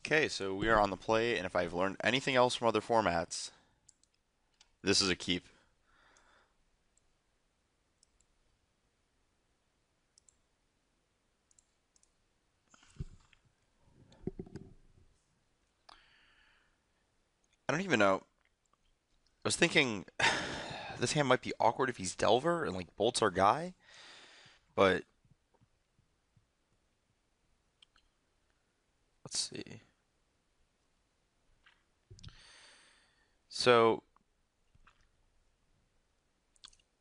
Okay, so we are on the play, and if I've learned anything else from other formats, this is a keep. I don't even know. I was thinking this hand might be awkward if he's Delver and like Bolt's our guy, but let's see. So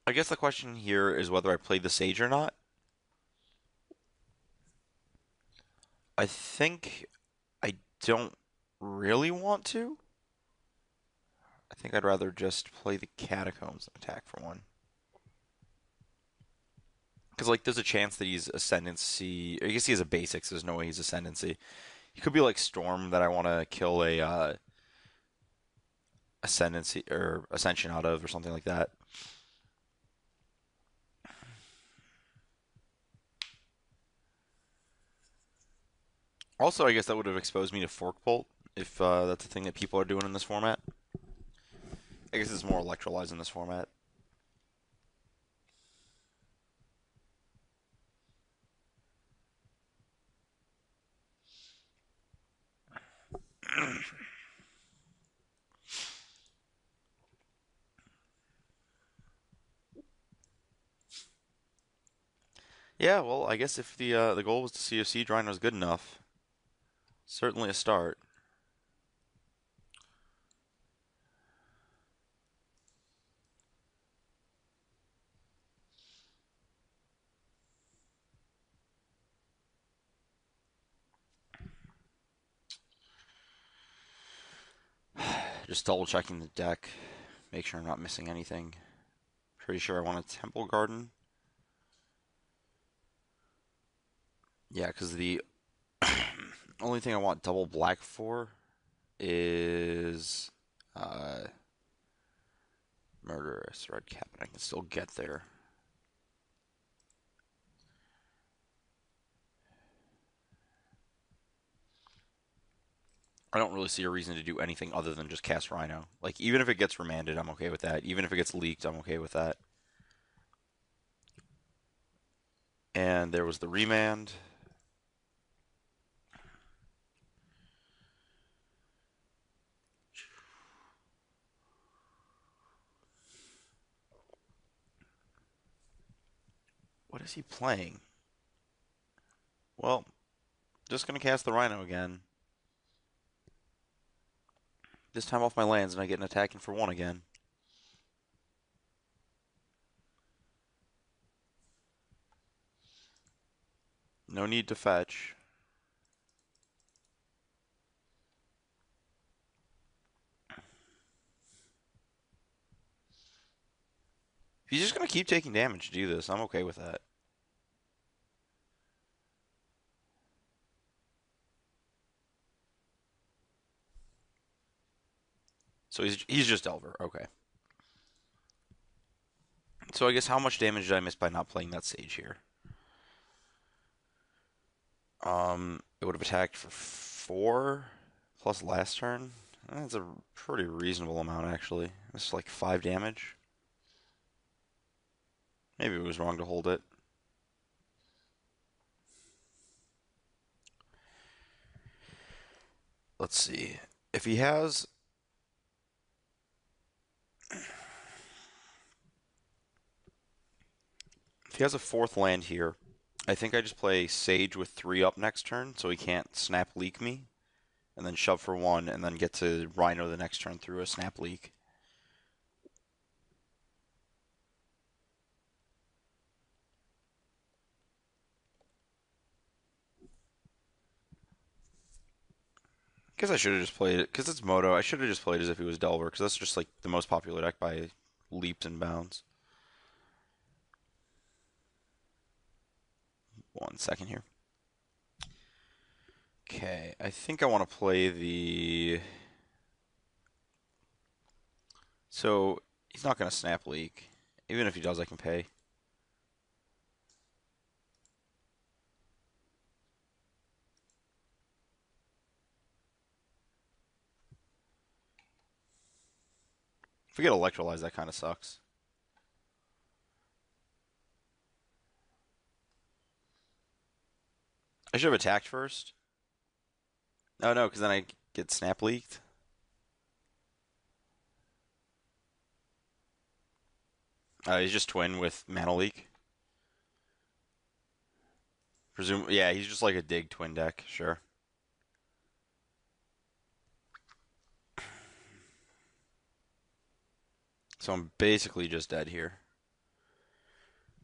I guess the question here is whether I play the Sage or not. I think I don't really want to. I think I'd rather just play the Catacombs and attack for one. Because like, there's a chance that he's Ascendancy. I guess he has a basic, so there's no way he's Ascendancy. He could be like Storm that I want to kill a Ascendancy or Ascension out of, or something like that. Also, I guess that would have exposed me to Fork Bolt if that's a thing that people are doing in this format. I guess it's more electrolyzed in this format. Yeah, well, I guess if the goal was to see if Siege Rhino was good enough, certainly a start. Just double checking the deck, make sure I'm not missing anything. Pretty sure I want a Temple Garden. Yeah, because the only thing I want double black for is Murderous Red Cap, and I can still get there. I don't really see a reason to do anything other than just cast Rhino. Like, even if it gets remanded, I'm okay with that. Even if it gets leaked, I'm okay with that. And there was the remand. What is he playing? Well, just gonna cast the Rhino again. This time off my lands, and I get an attacking for one again. No need to fetch. If he's just gonna keep taking damage to do this, I'm okay with that. So he's just Delver. Okay. So I guess how much damage did I miss by not playing that Sage here? It would have attacked for 4 plus last turn. That's a pretty reasonable amount, actually. It's like 5 damage. Maybe it was wrong to hold it. Let's see. If he has. If he has a 4th land here, I think I just play Sage with 3 up next turn so he can't snap leak me. And then shove for 1, and then get to Rhino the next turn through a snap leak. Guess I should have just played it because it's Moto. I should have just played as if he was Delver because that's just like the most popular deck by leaps and bounds. 1 second here. Okay, I think I want to play the. So he's not going to snap leak. Even if he does, I can pay. If we get electrolyzed, that kind of sucks. I should have attacked first. Oh no, because then I get snap leaked. He's just twin with mana leak. Presume, yeah, he's just like a dig twin deck. Sure. So I'm basically just dead here.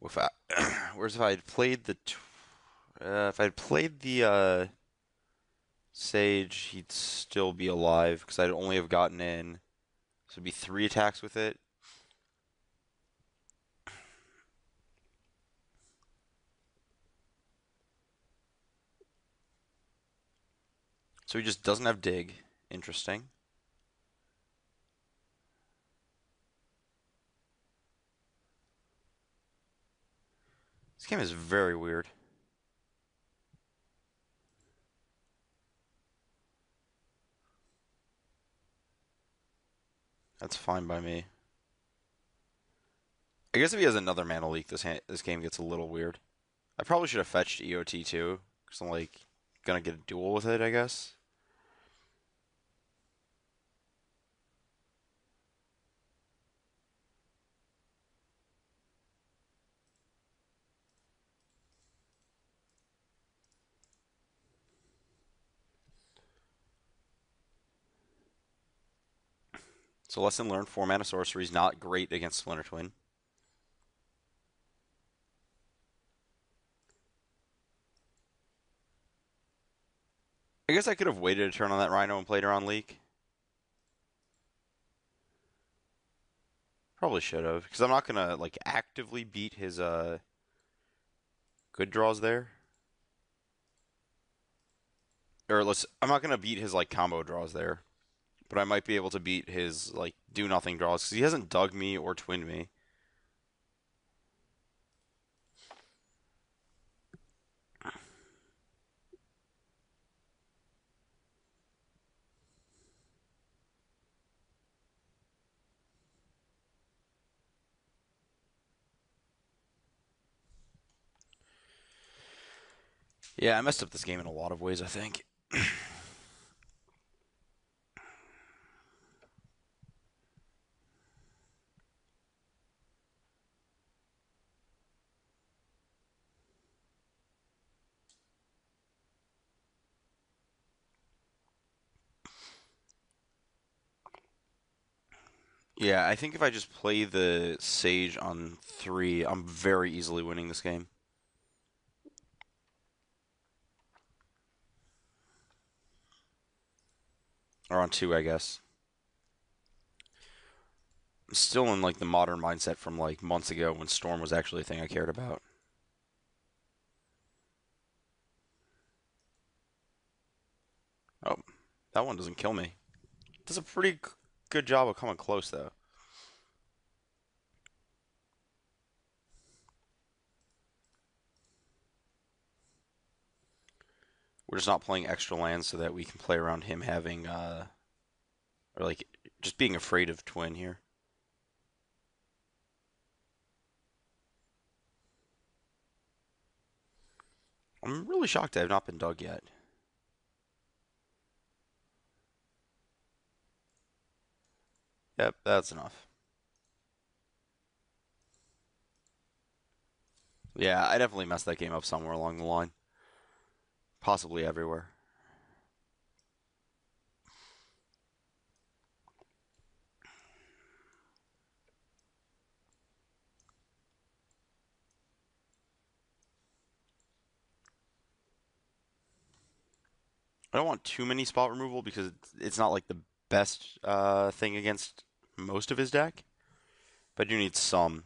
If I, whereas if I had played if I had played the Sage, he'd still be alive because I'd only have gotten in. So it'd be 3 attacks with it. So he just doesn't have dig. Interesting. This game is very weird. That's fine by me. I guess if he has another mana leak, this game gets a little weird. I probably should have fetched EOT too, because I'm like gonna get a duel with it, I guess. So lesson learned: 4 mana sorcery is not great against Splinter Twin. I guess I could have waited a turn on that Rhino and played her on leak. Probably should have, because I'm not gonna like actively beat his good draws there. Or I'm not gonna beat his like combo draws there, but I might be able to beat his like do nothing draws because he hasn't dug me or twinned me. Yeah, I messed up this game in a lot of ways, I think. Yeah, I think if I just play the Sage on 3, I'm very easily winning this game. Or on 2, I guess. I'm still in like the modern mindset from like months ago when Storm was actually a thing I cared about. Oh, that one doesn't kill me. Does a pretty good job of coming close though. We're just not playing extra lands so that we can play around him having or like just being afraid of twin here. I'm really shocked I have not been dug yet. Yep, that's enough. Yeah, I definitely messed that game up somewhere along the line. Possibly everywhere. I don't want too many spot removal because it's not like the best thing against most of his deck, but I do need some.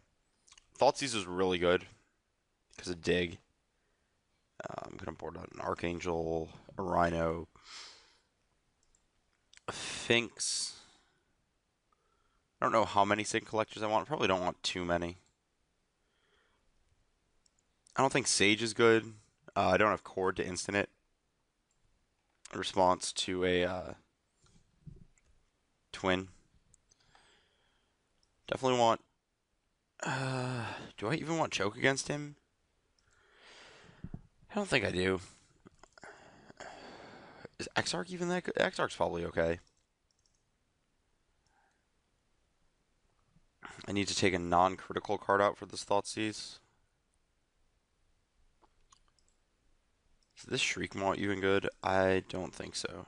Thoughtseize is really good because of dig. I'm gonna board out an Archangel, a Rhino, a Sphinx. I don't know how many Sig Collectors I want. Probably don't want too many. I don't think Sage is good. I don't have Cord to instant it. In response to a twin. Definitely want. Uh, do I even want choke against him? I don't think I do. Is Exarch even that good? Exarch's probably okay. I need to take a non-critical card out for this Thoughtseize. Is this Shriekmaw even good? I don't think so.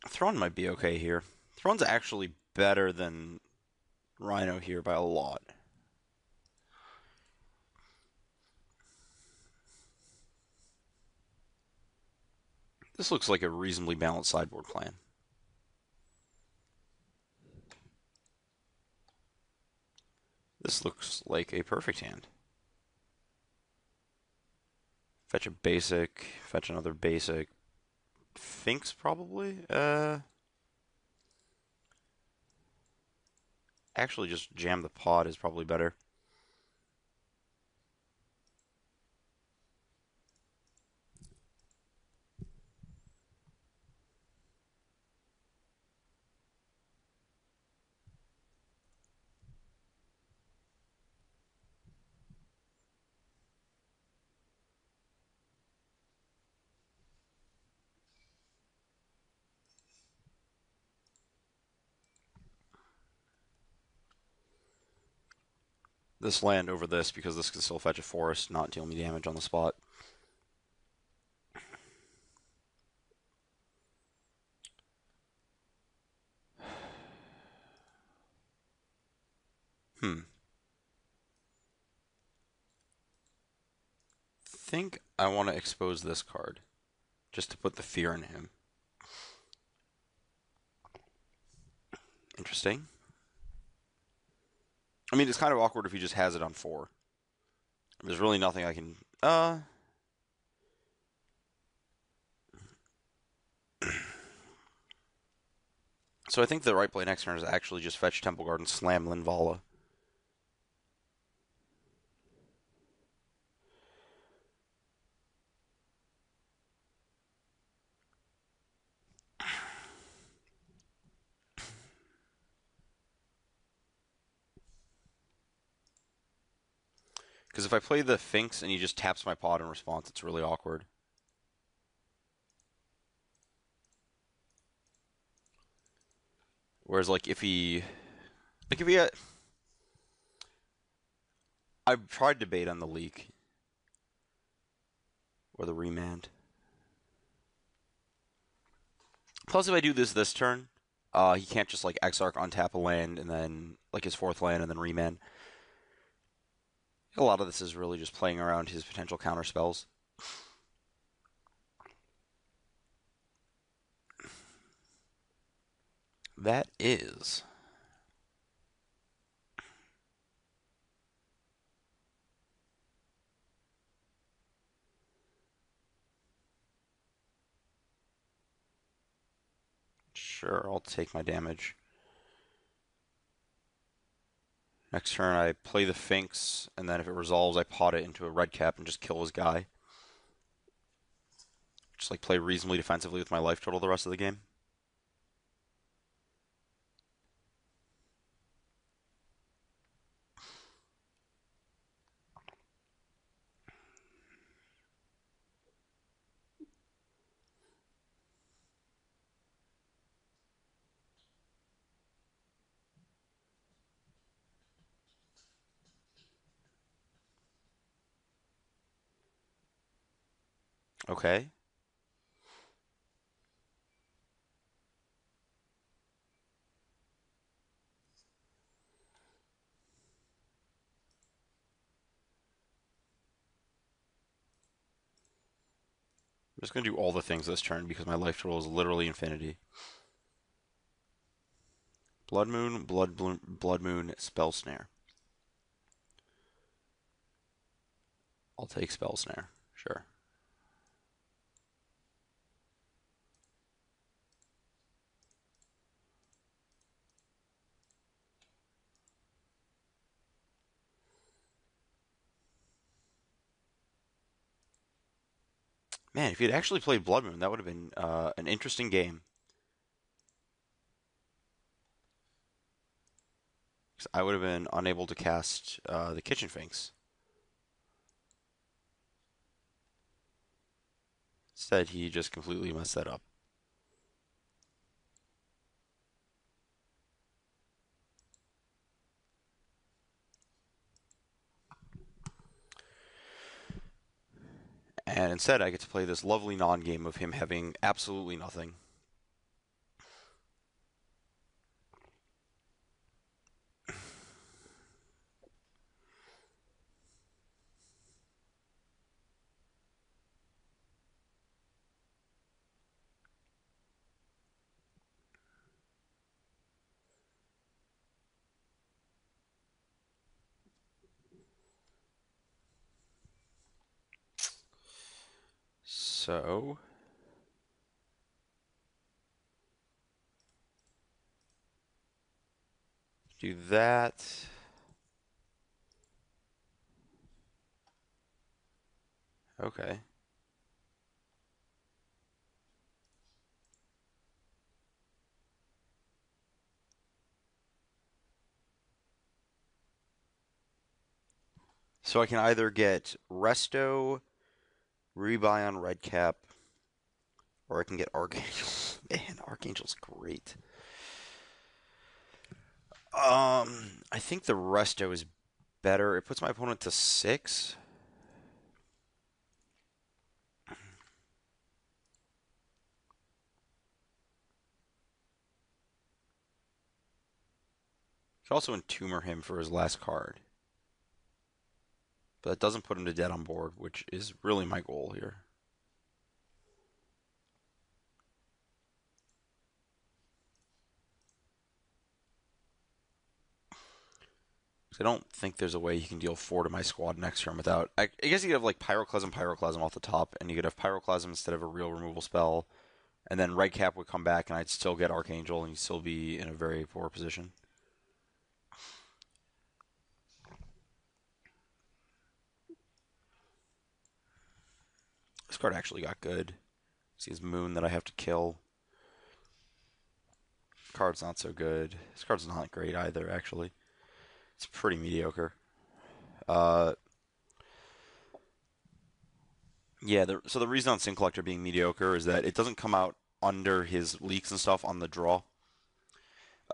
Thrawn might be okay here. Thrawn's actually better than Rhino here by a lot. This looks like a reasonably balanced sideboard plan. This looks like a perfect hand. Fetch a basic, fetch another basic. Finks probably? Actually just jam the pod is probably better. This land over this because this can still fetch a forest, not deal me damage on the spot. Hmm. Think I want to expose this card just to put the fear in him. Interesting. I mean, it's kind of awkward if he just has it on 4. There's really nothing I can. So I think the right play next turn is actually just fetch Temple Guard and slam Linvala. Because if I play the Finks and he just taps my pod in response, it's really awkward. Whereas, like, if he had, I've tried debate on the leak or the remand. Plus, if I do this turn, he can't just like Exarch untap a land and then like his 4th land and then remand. A lot of this is really just playing around his potential counter spells. That is. Sure, I'll take my damage. Next turn, I play the Finks, and then if it resolves, I pot it into a red cap and just kill his guy. Just like play reasonably defensively with my life total the rest of the game. Okay. I'm just going to do all the things this turn because my life total is literally infinity. Blood Moon, Blood Moon, Spell Snare. I'll take Spell Snare. Sure. Man, if he had actually played Blood Moon, that would have been an interesting game. 'Cause I would have been unable to cast the Kitchen Finks. Instead, he just completely messed that up. And instead, I get to play this lovely non-game of him having absolutely nothing. So, do that. Okay. So I can either get Resto, Rebuy on Redcap, or I can get Archangel. Man, Archangel's great. I think the Resto is better. It puts my opponent to 6. Could also Entomber him for his last card. But that doesn't put him to dead on board, which is really my goal here. I don't think there's a way he can deal 4 to my squad next turn without. I guess you could have like Pyroclasm off the top, and you could have Pyroclasm instead of a real removal spell, and then Redcap would come back, and I'd still get Archangel, and you'd still be in a very poor position. This card actually got good. See his Moon that I have to kill. Card's not so good. This card's not great either, actually. It's pretty mediocre. Uh, yeah, so the reason on Sin Collector being mediocre is that it doesn't come out under his leaks and stuff on the draw.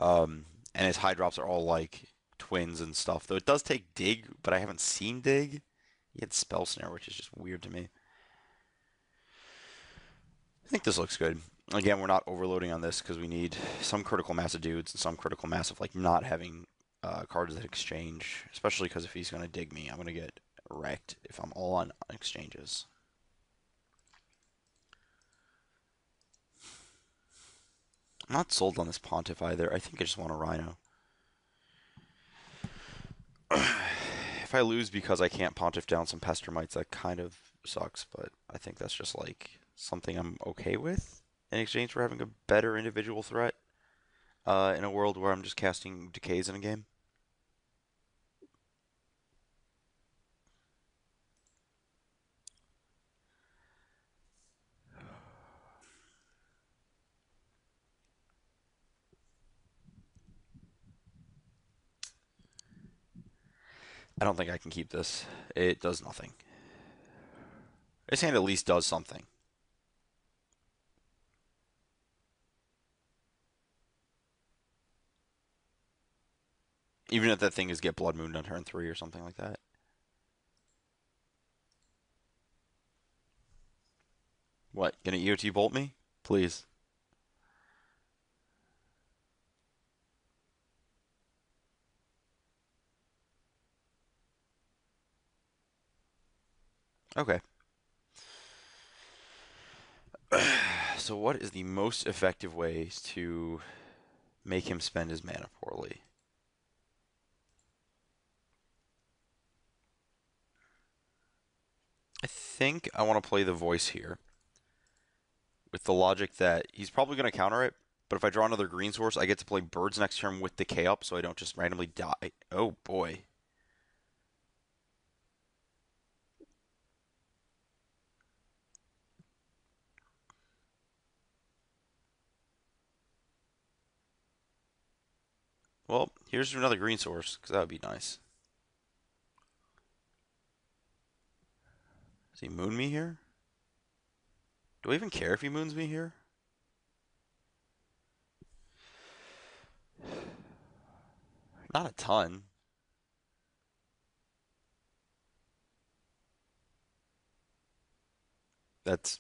And his high drops are all like twins and stuff. Though it does take Dig, but I haven't seen Dig. He had Spell Snare, which is just weird to me. I think this looks good. Again, we're not overloading on this because we need some critical mass of dudes and some critical mass of like not having cards that exchange. Especially because if he's going to dig me, I'm going to get wrecked if I'm all on exchanges. I'm not sold on this Pontiff either. I think I just want a Rhino. If I lose because I can't Pontiff down some Pestermites, that kind of sucks, but I think that's just like something I'm okay with in exchange for having a better individual threat in a world where I'm just casting decays in a game. I don't think I can keep this. It does nothing. This hand at least does something. Even if that thing is get Blood Moon on turn 3 or something like that. What? Gonna EOT bolt me? Please. Okay. So what is the most effective ways to make him spend his mana poorly? I think I want to play the voice here with the logic that he's probably going to counter it, but if I draw another green source, I get to play birds next turn with decay up so I don't just randomly die. Oh boy. Well, here's another green source, because that would be nice. Does he moon me here? Do I even care if he moons me here? Not a ton. That's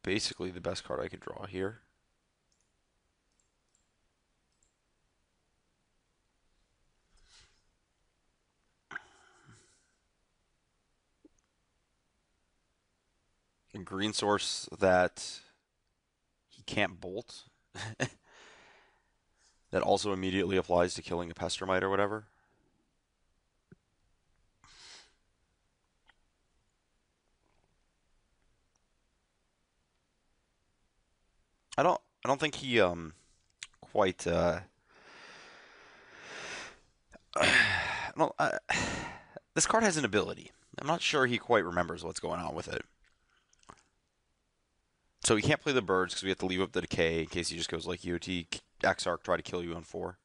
basically the best card I could draw here. A green source that he can't bolt. That also immediately applies to killing a Pestermite or whatever. I don't think he quite I don't this card has an ability. I'm not sure he quite remembers what's going on with it. So he can't play the birds because we have to leave up the decay in case he just goes like UT Exarch try to kill you on 4.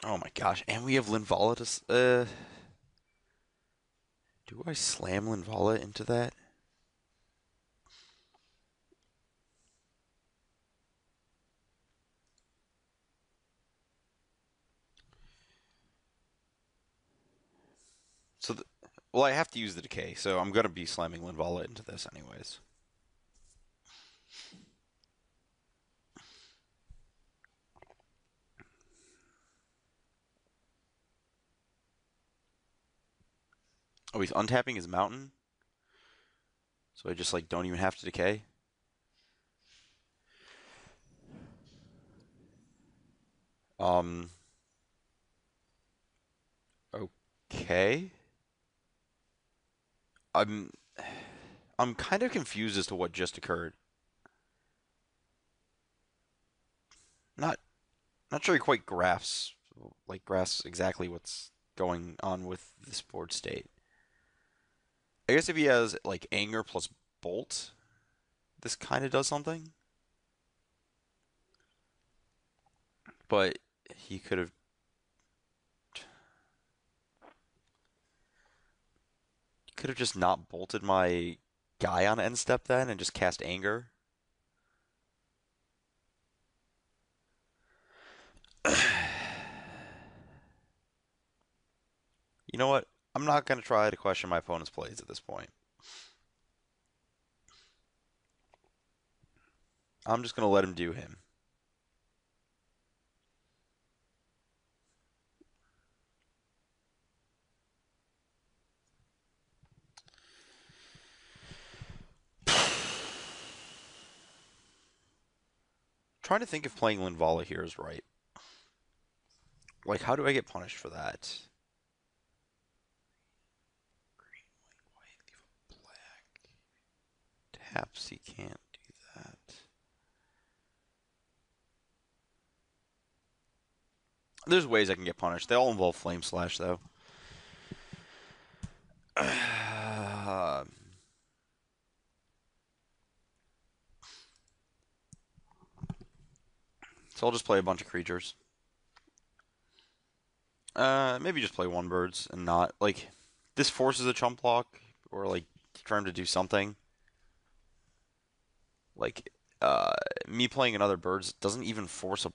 Oh my gosh, and we have Linvala to do I slam Linvala into that? So well, I have to use the decay, so I'm gonna be slamming Linvala into this anyways. Oh, he's untapping his mountain, so I just like don't even have to decay. Um, okay. I'm I'm kind of confused as to what just occurred. Not not sure he quite grasps exactly what's going on with this board state. I guess if he has like anger plus bolt, this kind of does something. But he could have just not bolted my guy on end step then and just cast anger. You know what? I'm not gonna try to question my opponent's plays at this point. I'm just gonna let him do him. Trying to think if playing Linvala here is right. Like, how do I get punished for that? Green, white, leave a black. Taps, he can't do that. There's ways I can get punished. They all involve Flame Slash, though. So I'll just play a bunch of creatures. Maybe just play one birds and not like this forces a chump block or like try him to do something. Like me playing another birds doesn't even force a.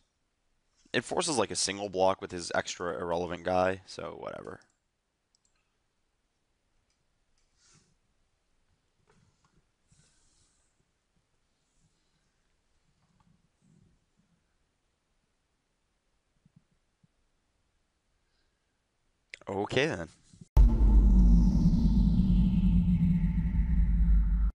It forces like a single block with his extra irrelevant guy. So whatever. Okay then.